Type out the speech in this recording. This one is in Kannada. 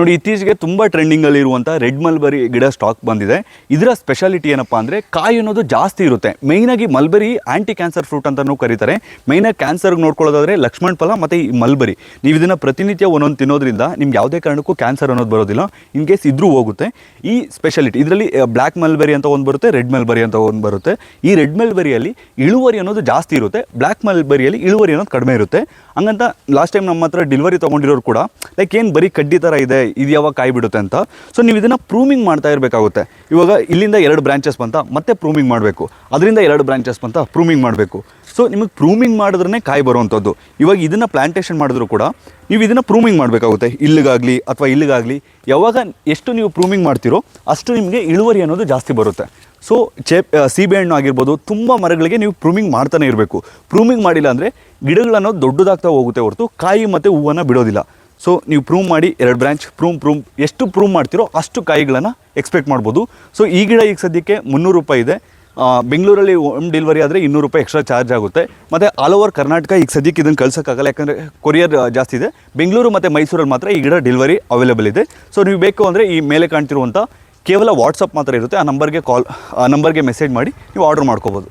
ನೋಡಿ, ಇತ್ತೀಚೆಗೆ ತುಂಬ ಟ್ರೆಂಡಿಂಗಲ್ಲಿ ಇರುವಂಥ ರೆಡ್ ಮಲ್ಬರಿ ಗಿಡ ಸ್ಟಾಕ್ ಬಂದಿದೆ. ಇದರ ಸ್ಪೆಷಾಲಿಟಿ ಏನಪ್ಪ ಅಂದರೆ ಕಾಯಿ ಅನ್ನೋದು ಜಾಸ್ತಿ ಇರುತ್ತೆ. ಮೇಯ್ನಾಗಿ ಮಲ್ಬರಿ ಆ್ಯಂಟಿ ಕ್ಯಾನ್ಸರ್ ಫ್ರೂಟ್ ಅಂತಲೂ ಕರೀತಾರೆ. ಮೇಯ್ನಾಗಿ ಕ್ಯಾನ್ಸರ್ಗೆ ನೋಡ್ಕೊಳ್ಳೋದಾದರೆ ಲಕ್ಷ್ಮಣ ಫಲ ಮತ್ತು ಈ ಮಲ್ಬರಿ, ನೀವು ಇದನ್ನು ಪ್ರತಿನಿತ್ಯ ಒಂದೊಂದು ತಿನ್ನೋದ್ರಿಂದ ನಿಮ್ಗೆ ಯಾವುದೇ ಕಾರಣಕ್ಕೂ ಕ್ಯಾನ್ಸರ್ ಅನ್ನೋದು ಬರೋದಿಲ್ಲ. ಇನ್ ಕೇಸ್ ಇದ್ರೂ ಹೋಗುತ್ತೆ. ಈ ಸ್ಪೆಷಾಲಿಟಿ ಇದರಲ್ಲಿ ಬ್ಲ್ಯಾಕ್ ಮಲ್ಬರಿ ಅಂತ ಒಂದು ಬರುತ್ತೆ, ರೆಡ್ ಮಲ್ಬರಿ ಅಂತ ಒಂದು ಬರುತ್ತೆ. ಈ ರೆಡ್ ಮಲ್ಬರಿಯಲ್ಲಿ ಇಳುವರಿ ಅನ್ನೋದು ಜಾಸ್ತಿ ಇರುತ್ತೆ, ಬ್ಲ್ಯಾಕ್ ಮಲ್ಬರಿಯಲ್ಲಿ ಇಳುವರಿ ಅನ್ನೋದು ಕಡಿಮೆ ಇರುತ್ತೆ. ಹಂಗಂತ ಲಾಸ್ಟ್ ಟೈಮ್ ನಮ್ಮ ಹತ್ರ ಡೆಲಿವರಿ ತೊಗೊಂಡಿರೋರು ಕೂಡ ಲೈಕ್ ಏನು ಬರೀ ಕಡ್ಡಿ ಥರ ಇದೆ, ಇದು ಯಾವಾಗ ಕಾಯಿ ಬಿಡುತ್ತೆ ಅಂತ. ಸೊ ನೀವು ಇದನ್ನು ಪ್ರೂಮಿಂಗ್ ಮಾಡ್ತಾ ಇರಬೇಕಾಗುತ್ತೆ. ಇವಾಗ ಇಲ್ಲಿಂದ 2 ಬ್ರಾಂಚಸ್ ಬಂತ ಮತ್ತೆ ಪ್ರೂಮಿಂಗ್ ಮಾಡಬೇಕು, ಅದರಿಂದ 2 ಬ್ರಾಂಚಸ್ ಬಂತ ಪ್ರೂಮಿಂಗ್ ಮಾಡಬೇಕು. ಸೊ ನಿಮಗೆ ಪ್ರೂಮಿಂಗ್ ಮಾಡಿದ್ರೇ ಕಾಯಿ ಬರುವಂಥದ್ದು. ಇವಾಗ ಇದನ್ನು ಪ್ಲಾಂಟೇಷನ್ ಮಾಡಿದ್ರು ಕೂಡ ನೀವು ಇದನ್ನು ಪ್ರೂಮಿಂಗ್ ಮಾಡಬೇಕಾಗುತ್ತೆ. ಇಲ್ಲಿಗಾಗಲಿ ಅಥವಾ ಇಲ್ಲಿಗಾಗಲಿ ಯಾವಾಗ ಎಷ್ಟು ನೀವು ಪ್ರೂಮಿಂಗ್ ಮಾಡ್ತೀರೋ ಅಷ್ಟು ನಿಮಗೆ ಇಳುವರಿ ಅನ್ನೋದು ಜಾಸ್ತಿ ಬರುತ್ತೆ. ಸೊ ಸೀಬೆಹಣ್ಣು ಆಗಿರ್ಬೋದು, ತುಂಬ ಮರಗಳಿಗೆ ನೀವು ಪ್ರೂಮಿಂಗ್ ಮಾಡ್ತಾನೆ ಇರಬೇಕು. ಪ್ರೂಮಿಂಗ್ ಮಾಡಿಲ್ಲ ಅಂದರೆ ಗಿಡಗಳನ್ನೋದು ದೊಡ್ಡದಾಗ್ತಾ ಹೋಗುತ್ತೆ ಹೊರತು ಕಾಯಿ ಮತ್ತು ಹೂವನ್ನು ಬಿಡೋದಿಲ್ಲ. ಸೊ ನೀವು ಪ್ರೂವ್ ಮಾಡಿ 2 ಬ್ರಾಂಚ್ ಪ್ರೂಮ್ ಎಷ್ಟು ಪ್ರೂವ್ ಮಾಡ್ತೀರೋ ಅಷ್ಟು ಕಾಯಿಗಳನ್ನು ಎಕ್ಸ್ಪೆಕ್ಟ್ ಮಾಡ್ಬೋದು. ಸೊ ಈ ಗಿಡ ಈಗ ಸದ್ಯಕ್ಕೆ 300 ರೂಪಾಯಿ ಇದೆ. ಬೆಂಗಳೂರಲ್ಲಿ ಹೋಮ್ ಡೆಲಿವರಿ ಆದರೆ 200 ರೂಪಾಯಿ ಎಕ್ಸ್ಟ್ರಾ ಚಾರ್ಜ್ ಆಗುತ್ತೆ. ಮತ್ತು ಆಲ್ ಓವರ್ ಕರ್ನಾಟಕ ಈಗ ಸದ್ಯಕ್ಕೆ ಇದನ್ನು ಕಳ್ಸೋಕ್ಕಾಗಲ್ಲ, ಯಾಕಂದರೆ ಕೊರಿಯರ್ ಜಾಸ್ತಿ ಇದೆ. ಬೆಂಗಳೂರು ಮತ್ತು ಮೈಸೂರಲ್ಲಿ ಮಾತ್ರ ಈ ಗಿಡ ಡೆಲಿವರಿ ಅವೈಲೇಬಲ್ ಇದೆ. ಸೊ ನೀವು ಬೇಕು ಅಂದರೆ ಈ ಮೇಲೆ ಕಾಣ್ತಿರುವಂಥ ಕೇವಲ ವಾಟ್ಸಪ್ ಮಾತ್ರ ಇರುತ್ತೆ. ಆ ನಂಬರ್ಗೆ ಮೆಸೇಜ್ ಮಾಡಿ ನೀವು ಆರ್ಡರ್ ಮಾಡ್ಕೋಬೋದು.